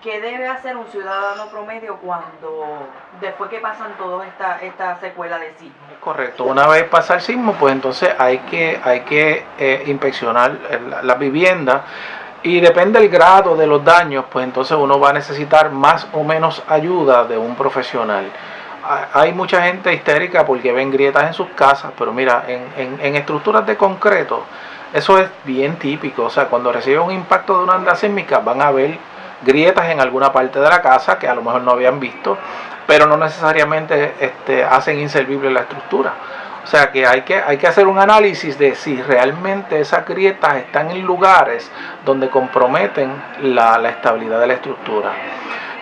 ¿qué debe hacer un ciudadano promedio después que pasan toda esta secuela de sismo? Correcto, una vez pasa el sismo, pues entonces hay que inspeccionar las viviendas, y depende del grado de los daños, pues entonces uno va a necesitar más o menos ayuda de un profesional. Hay mucha gente histérica porque ven grietas en sus casas, pero mira, en estructuras de concreto, eso es bien típico. O sea, cuando reciben un impacto de una onda sísmica, van a ver grietas en alguna parte de la casa que a lo mejor no habían visto, pero no necesariamente hacen inservible la estructura. O sea que hay que hacer un análisis de si realmente esas grietas están en lugares donde comprometen la estabilidad de la estructura.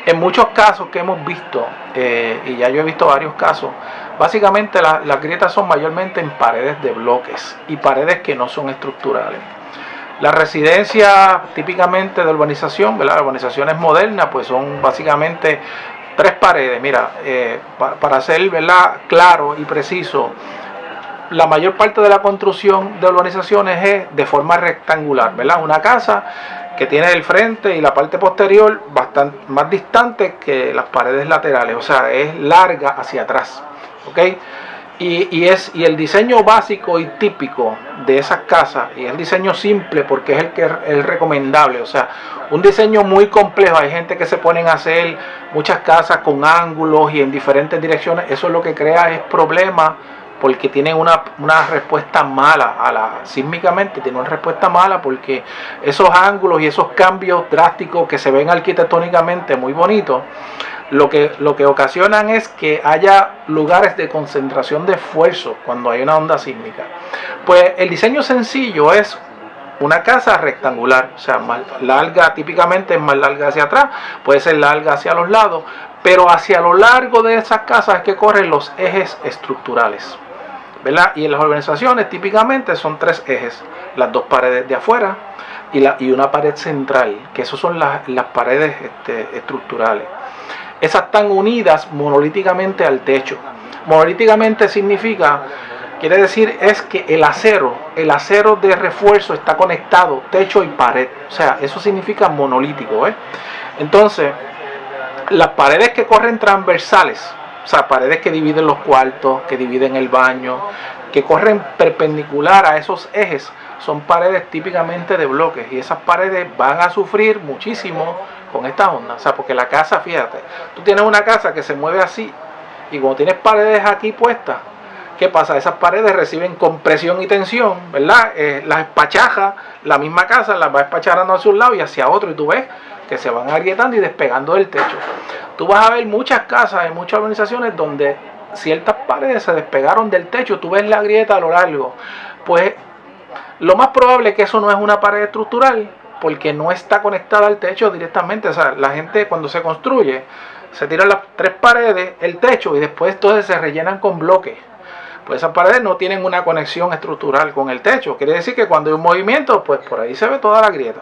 En muchos casos que hemos visto, y ya yo he visto varios casos, básicamente las grietas son mayormente en paredes de bloques y paredes que no son estructurales. Las residencias típicamente de urbanización, ¿verdad? Las urbanizaciones modernas, pues son básicamente 3 paredes. Mira, para ser, ¿verdad?, claro y preciso, la mayor parte de la construcción de urbanizaciones es de forma rectangular, ¿verdad? Una casa que tiene el frente y la parte posterior bastante más distante que las paredes laterales, o sea, es larga hacia atrás, ¿ok? Y el diseño básico y típico de esas casas, y el diseño simple porque es el recomendable. O sea, un diseño muy complejo, hay gente que se ponen a hacer muchas casas con ángulos y en diferentes direcciones, eso lo que crea es problemas, porque tienen una respuesta mala sísmicamente, tiene una respuesta mala porque esos ángulos y esos cambios drásticos que se ven arquitectónicamente muy bonitos, lo que ocasionan es que haya lugares de concentración de esfuerzo cuando hay una onda sísmica. Pues el diseño sencillo es una casa rectangular, o sea, más larga, típicamente es más larga hacia atrás, puede ser larga hacia los lados, pero hacia lo largo de esas casas es que corren los ejes estructurales, ¿verdad? Y en las organizaciones típicamente son 3 ejes, las 2 paredes de afuera y una pared central, que esas son las paredes estructurales. Esas están unidas monolíticamente al techo. Monolíticamente quiere decir es que el acero de refuerzo está conectado, techo y pared. O sea, eso significa monolítico, ¿eh? Entonces, las paredes que corren transversales, o sea, paredes que dividen los cuartos, que dividen el baño, que corren perpendicular a esos ejes, son paredes típicamente de bloques, y esas paredes van a sufrir muchísimo con esta onda. O sea, porque la casa, fíjate, tú tienes una casa que se mueve así, y cuando tienes paredes aquí puestas, ¿qué pasa? Esas paredes reciben compresión y tensión, ¿verdad? Las espachaja, la misma casa las va espacharando hacia un lado y hacia otro, y tú ves que se van agrietando y despegando del techo. Tú vas a ver muchas casas en muchas organizaciones donde ciertas paredes se despegaron del techo, tú ves la grieta a lo largo. Pues lo más probable es que eso no es una pared estructural, porque no está conectada al techo directamente. O sea, la gente cuando se construye, se tiran las 3 paredes, el techo, y después entonces se rellenan con bloques. Pues esas paredes no tienen una conexión estructural con el techo. Quiere decir que cuando hay un movimiento, pues por ahí se ve toda la grieta.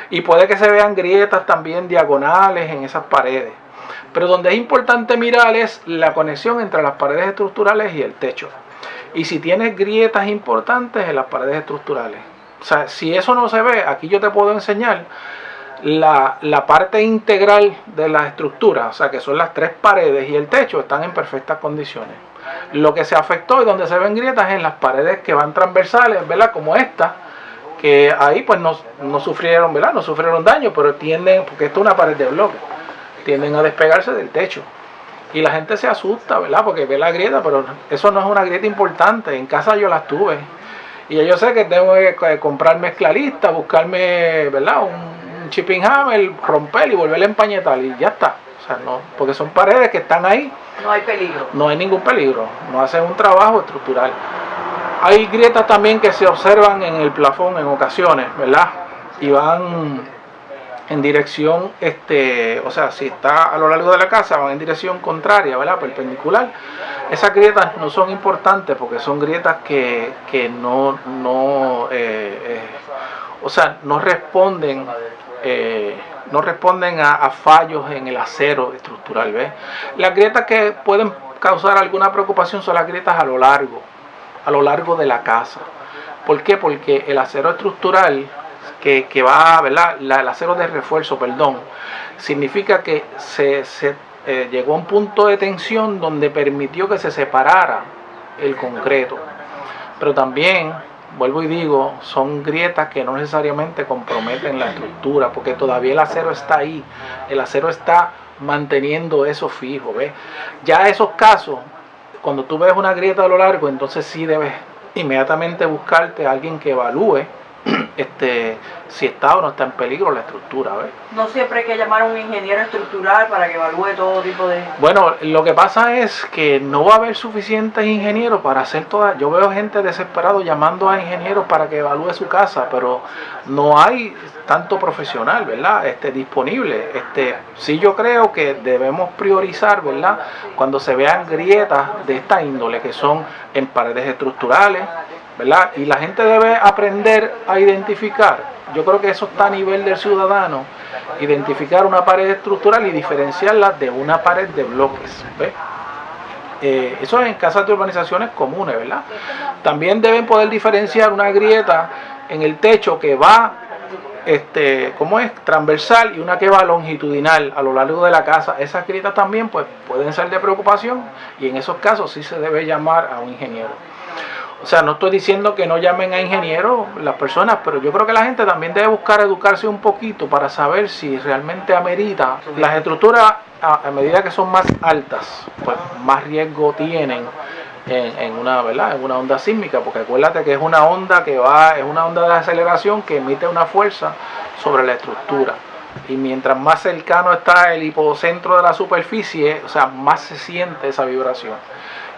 Y puede que se vean grietas también diagonales en esas paredes. Pero donde es importante mirar es la conexión entre las paredes estructurales y el techo. Y si tienes grietas importantes en las paredes estructurales. O sea, si eso no se ve, aquí yo te puedo enseñar la parte integral de la estructura. O sea, que son las 3 paredes y el techo están en perfectas condiciones. Lo que se afectó y donde se ven grietas es en las paredes que van transversales, ¿verdad? Como esta, que ahí pues no sufrieron, ¿verdad? No sufrieron daño, pero tienden, porque esto es una pared de bloque, tienden a despegarse del techo. Y la gente se asusta, ¿verdad? Porque ve la grieta, pero eso no es una grieta importante. En casa yo las tuve. Y yo sé que tengo que comprar mezclalista, buscarme, ¿verdad?, un chipping hammer, romper y volver a empañetar y ya está. O sea, no, porque son paredes que están ahí. No hay peligro. No hay ningún peligro. No hacen un trabajo estructural. Hay grietas también que se observan en el plafón en ocasiones, ¿verdad? Y van en dirección, o sea, si está a lo largo de la casa, van en dirección contraria, ¿verdad? Perpendicular. Esas grietas no son importantes porque son grietas que o sea, no responden a fallos en el acero estructural, ¿ves? Las grietas que pueden causar alguna preocupación son las grietas a lo largo de la casa. ¿Por qué? Porque el acero estructural que va, ¿verdad? El acero de refuerzo, perdón, significa que llegó a un punto de tensión donde permitió que se separara el concreto. Pero también, vuelvo y digo, son grietas que no necesariamente comprometen la estructura, porque todavía el acero está ahí, el acero está manteniendo eso fijo, ¿ves? Ya esos casos, cuando tú ves una grieta a lo largo, entonces sí debes inmediatamente buscarte a alguien que evalúe si está o no está en peligro la estructura, ¿ves? No siempre hay que llamar a un ingeniero estructural para que evalúe todo tipo de... Bueno, lo que pasa es que no va a haber suficientes ingenieros para hacer todas. Yo veo gente desesperado llamando a ingenieros para que evalúe su casa, pero no hay tanto profesional, ¿verdad? Disponible. Sí, yo creo que debemos priorizar, ¿verdad? Cuando se vean grietas de esta índole, que son en paredes estructurales, ¿verdad? Y la gente debe aprender a identificar. Yo creo que eso está a nivel del ciudadano, identificar una pared estructural y diferenciarla de una pared de bloques, ¿ves? Eso es en casas de urbanizaciones comunes, ¿verdad? También deben poder diferenciar una grieta en el techo que va ¿cómo es? Transversal, y una que va longitudinal a lo largo de la casa. Esas grietas también pues pueden ser de preocupación, y en esos casos sí se debe llamar a un ingeniero. O sea, no estoy diciendo que no llamen a ingenieros las personas, pero yo creo que la gente también debe buscar educarse un poquito para saber si realmente amerita. Las estructuras, a medida que son más altas, pues más riesgo tienen en una, ¿verdad?, en una onda sísmica, porque acuérdate que es una onda es una onda de aceleración que emite una fuerza sobre la estructura. Y mientras más cercano está el hipocentro de la superficie, o sea, más se siente esa vibración.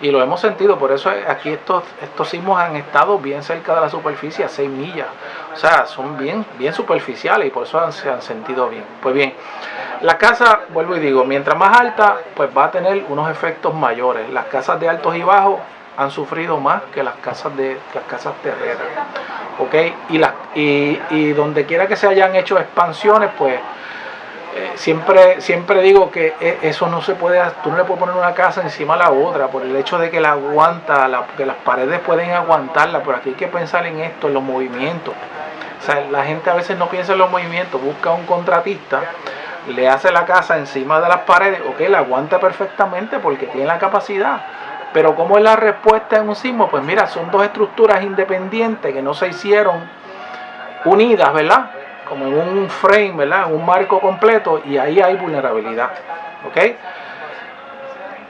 Y lo hemos sentido, por eso aquí estos sismos han estado bien cerca de la superficie, a 6 millas. O sea, son bien superficiales, y por eso se han sentido bien. Pues bien, la casa, vuelvo y digo, mientras más alta, pues va a tener unos efectos mayores. Las casas de altos y bajos han sufrido más que las casas terrenas, ¿ok? Y donde quiera que se hayan hecho expansiones, pues siempre digo que eso no se puede, tú no le puedes poner una casa encima de la otra por el hecho de que la aguanta, que las paredes pueden aguantarla, pero aquí hay que pensar en esto, en los movimientos. O sea, la gente a veces no piensa en los movimientos, busca un contratista, le hace la casa encima de las paredes, ok, la aguanta perfectamente porque tiene la capacidad. Pero ¿cómo es la respuesta en un sismo? Pues mira, son dos estructuras independientes que no se hicieron unidas, ¿verdad? Como en un frame, ¿verdad?, en un marco completo, y ahí hay vulnerabilidad, ¿ok?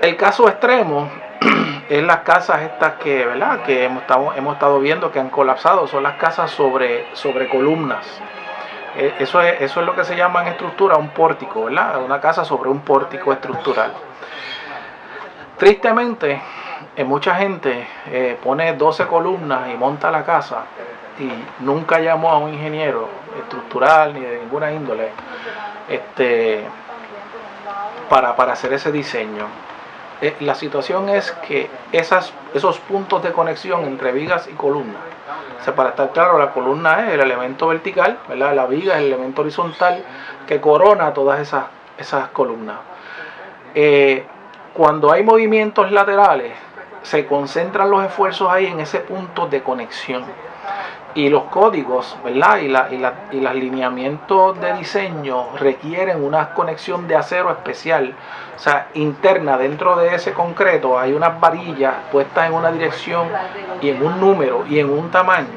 El caso extremo es las casas estas que, ¿verdad?, que hemos estado viendo que han colapsado, son las casas sobre columnas. Eso es lo que se llama en estructura un pórtico, ¿verdad? Una casa sobre un pórtico estructural. Tristemente, mucha gente pone 12 columnas y monta la casa, y nunca llamó a un ingeniero estructural ni de ninguna índole para hacer ese diseño. La situación es que esos puntos de conexión entre vigas y columnas, o sea, para estar claro, la columna es el elemento vertical, ¿verdad? La viga es el elemento horizontal que corona todas esas columnas. Cuando hay movimientos laterales, se concentran los esfuerzos ahí en ese punto de conexión. Y los códigos, ¿verdad?, y los lineamientos de diseño requieren una conexión de acero especial, o sea, interna. Dentro de ese concreto hay unas varillas puestas en una dirección y en un número y en un tamaño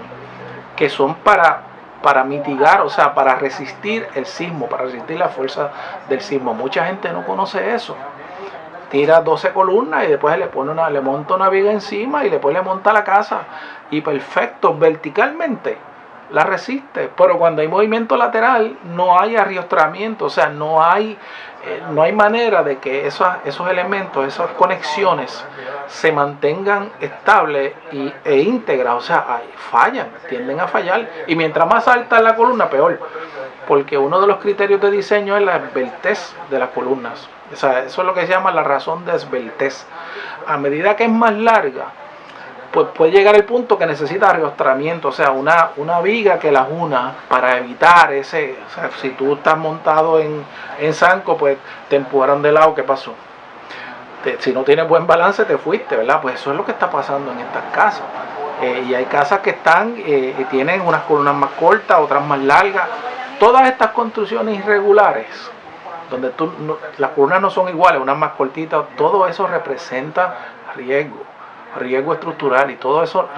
que son para mitigar, o sea, para resistir el sismo, para resistir la fuerza del sismo. Mucha gente no conoce eso. Tira 12 columnas y después le monta una viga encima y después le monta la casa, y perfecto, verticalmente la resiste, pero cuando hay movimiento lateral no hay arriostramiento, o sea, no hay manera de que esos elementos, esas conexiones se mantengan estables e íntegras, o sea, fallan, tienden a fallar, y mientras más alta es la columna, peor, porque uno de los criterios de diseño es la esbeltez de las columnas. O sea, eso es lo que se llama la razón de esbeltez. A medida que es más larga, pues puede llegar el punto que necesita arrastramiento, o sea, una viga que las una para evitar o sea, si tú estás montado en zanco, pues te empujaron de lado, ¿qué pasó? Si no tienes buen balance, te fuiste, ¿verdad? Pues eso es lo que está pasando en estas casas. Y hay casas que tienen unas columnas más cortas, otras más largas. Todas estas construcciones irregulares, donde las columnas no son iguales, unas más cortitas, todo eso representa riesgo estructural, y todo eso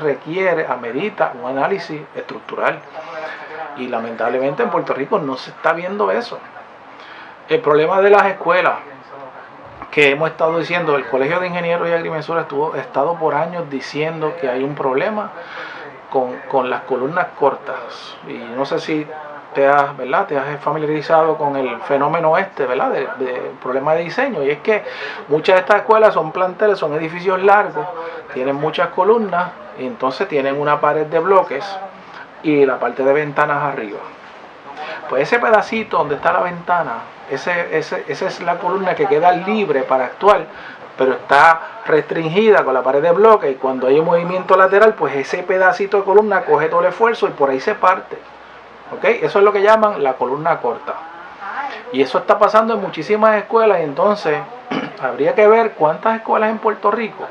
amerita un análisis estructural. Y lamentablemente en Puerto Rico no se está viendo eso. El problema de las escuelas, que hemos estado diciendo, el Colegio de Ingenieros y Agrimensores ha estado por años diciendo que hay un problema con las columnas cortas. Y no sé si te has familiarizado con el fenómeno ¿verdad? De problema de diseño, y es que muchas de estas escuelas son planteles, son edificios largos, tienen muchas columnas, y entonces tienen una pared de bloques y la parte de ventanas arriba. Pues ese pedacito donde está la ventana, esa es la columna que queda libre para actuar, pero está restringida con la pared de bloque, y cuando hay un movimiento lateral, pues ese pedacito de columna coge todo el esfuerzo y por ahí se parte. ¿Okay? Eso es lo que llaman la columna corta. Y eso está pasando en muchísimas escuelas, y entonces habría que ver cuántas escuelas en Puerto Rico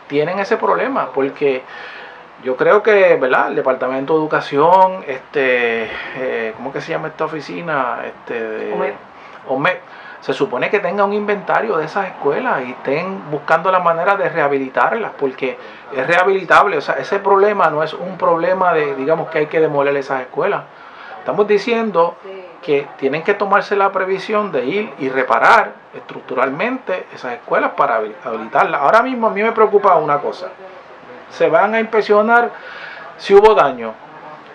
tienen ese problema, porque yo creo que, ¿verdad?, el Departamento de Educación, ¿cómo que se llama esta oficina? OMEP, se supone que tenga un inventario de esas escuelas y estén buscando la manera de rehabilitarlas, porque es rehabilitable. O sea, ese problema no es un problema de, digamos, que hay que demoler esas escuelas. Estamos diciendo que tienen que tomarse la previsión de ir y reparar estructuralmente esas escuelas para habilitarlas. Ahora mismo a mí me preocupa una cosa. Se van a inspeccionar si hubo daño.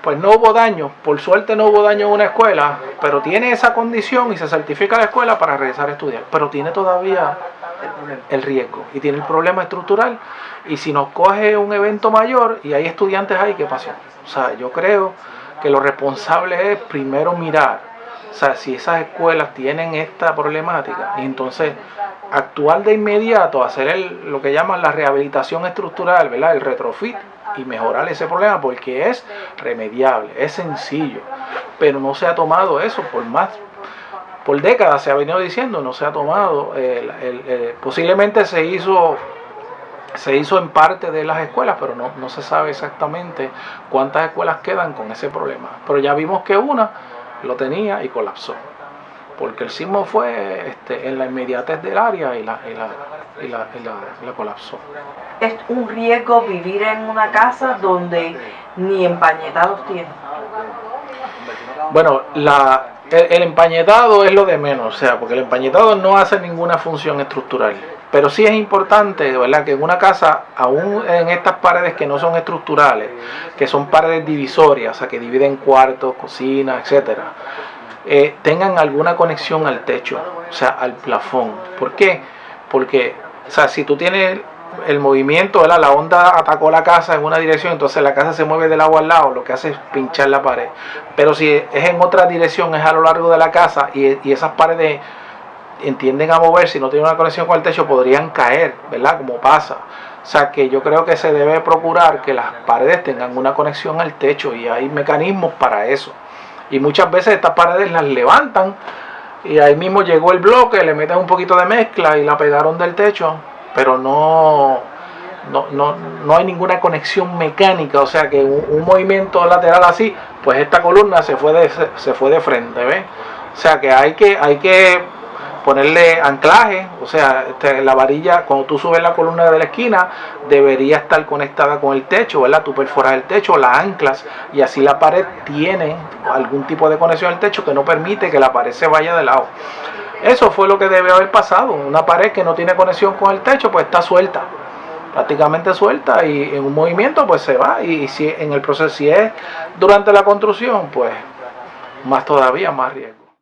Pues no hubo daño, por suerte no hubo daño en una escuela, pero tiene esa condición y se certifica la escuela para regresar a estudiar. Pero tiene todavía el riesgo y tiene el problema estructural. Y si nos coge un evento mayor y hay estudiantes ahí, ¿qué pasó? O sea, yo creo que lo responsable es primero mirar, o sea, si esas escuelas tienen esta problemática, y entonces actuar de inmediato, hacer lo que llaman la rehabilitación estructural, ¿verdad?, el retrofit, y mejorar ese problema, porque es remediable, es sencillo, pero no se ha tomado eso por décadas se ha venido diciendo, no se ha tomado. Posiblemente se hizo en parte de las escuelas, pero no se sabe exactamente cuántas escuelas quedan con ese problema. Pero ya vimos que una lo tenía y colapsó, porque el sismo fue en la inmediatez del área y la colapsó. Es un riesgo vivir en una casa donde ni empañetados tienen. Bueno, el empañetado es lo de menos, o sea, porque el empañetado no hace ninguna función estructural. Pero sí es importante, ¿verdad?, que en una casa, aún en estas paredes que no son estructurales, que son paredes divisorias, o sea, que dividen cuartos, cocina, etcétera, tengan alguna conexión al techo, o sea, al plafón. ¿Por qué? Porque, o sea, si tú tienes el movimiento, ¿verdad?, la onda atacó la casa en una dirección, entonces la casa se mueve del lado al lado, lo que hace es pinchar la pared. Pero si es en otra dirección, es a lo largo de la casa, y esas paredes entienden a mover, si no tienen una conexión con el techo, podrían caer, ¿verdad?, como pasa. O sea, que yo creo que se debe procurar que las paredes tengan una conexión al techo, y hay mecanismos para eso. Y muchas veces estas paredes las levantan y ahí mismo llegó el bloque, le meten un poquito de mezcla y la pegaron del techo, pero no hay ninguna conexión mecánica. O sea, que un movimiento lateral así, pues esta columna se fue de frente, ¿ves? O sea, que hay que ponerle anclaje, o sea, la varilla, cuando tú subes la columna de la esquina, debería estar conectada con el techo, ¿verdad? Tú perforas el techo, la anclas, y así la pared tiene algún tipo de conexión al techo que no permite que la pared se vaya de lado. Eso fue lo que debe haber pasado. Una pared que no tiene conexión con el techo, pues está suelta, prácticamente suelta, y en un movimiento pues se va. Y si en el proceso, si es durante la construcción, pues más todavía, más riesgo.